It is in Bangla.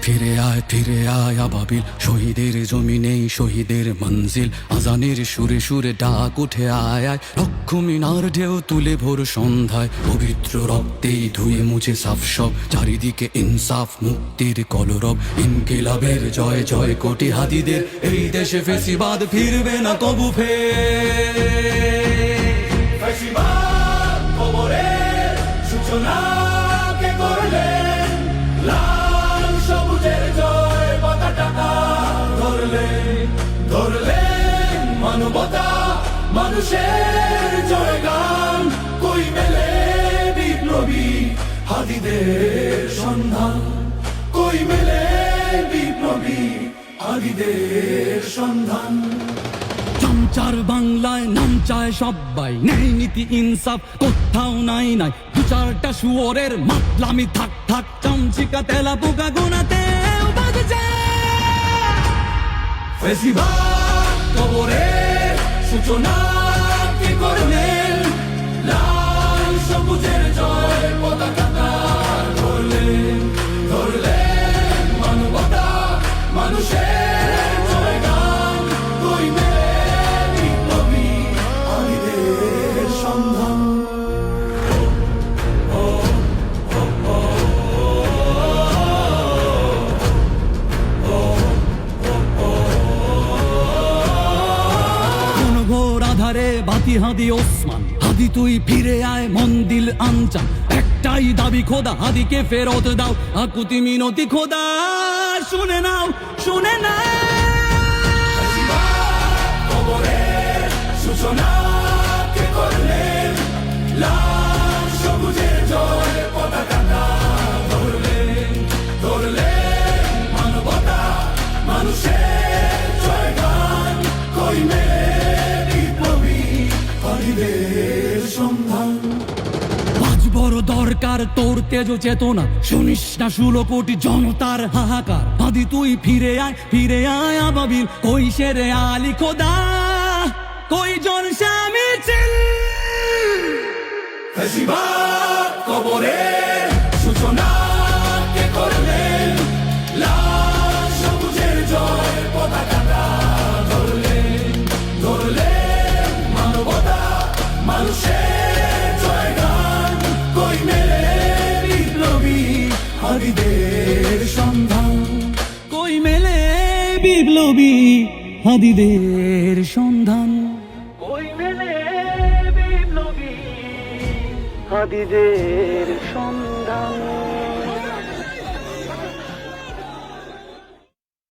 ফিরে আয় আবাবিল, শহীদের জমিনেই শহীদের মঞ্জিল। আজানের সুরে সুরে ডাক উঠে আয় আয়, লক্ষ মিনার ঢেউ তুলে ভোর সন্ধ্যায়। পবিত্র রক্তেই ধুয়ে মুছে সাফ সব, চারিদিকে ইনসাফ মুক্তির কলরব। ইনকিলাবের জয় জয় কোটি হাদিদের, এই দেশে ফেসিবাদ ফিরবে না কবু ফেসিবাদ কবরের সূচনা কে করলেন? লাল সবুজের জয় পতাকা ধরলেন মানবতা মানুষের জয়গান। কই মেলে বিপ্লবী হাদিদের সন্ধান? কই মেলে বিপ্লবী হাদিদের সন্ধান? চামচার বাংলায় নাম চায় সবাই, ন্যায় নীতি ইনসাফ কোথাও নাই নাই। দু চারটা শুয়োরের মাতলামি থাক থাক, চামচিকা তেলা পোকা গোনাতেও বাদ যায়। ফেসিবাদ কবরের সূচনা কে করলেন? লাল সবুজের জয় পতাকা ধরলেন মানবতা মানুষের জয়গান। কই মেলে বিপ্লবী হাদিদের সন্ধান? আধারে বাতি হাদি ওসমান, হাদি তুই ফিরে আয় মন্দিল আনচান। একটাই দাবি খোদা, হাদিকে ফেরত দাও, আকুতি মিনতি খোদা শুনে নাও শুনে নাও। কবরের সূচনা কে করলেন? লাল সবুজের জয় পতাকা ধরলেন মানবতা মানুষের জয়গান। কই মেলে বিপ্লবী হাদিদের সন্ধান? আজ বড় দরকার তোর তেজ চেতনা, শুনিস না 16 কোটি জনতার হাহাকার। হাদি তুই ফিরে আয় আবাবিল, কই শেরে আলী খোদা, কই জলসা মিছিল। ফেসিবাদ কবরের সূচনা কে করলেন? লাল সবুজের জয় পতাকা ধরলেন মানবতা মানুষের জয়গান। কই মেলে বিপ্লবী হাদিদের সন্ধান? কই মেলে বিপ্লবী হাদিদের সন্ধান? কই মেলে বিপ্লবী হাদিদের সন্ধান?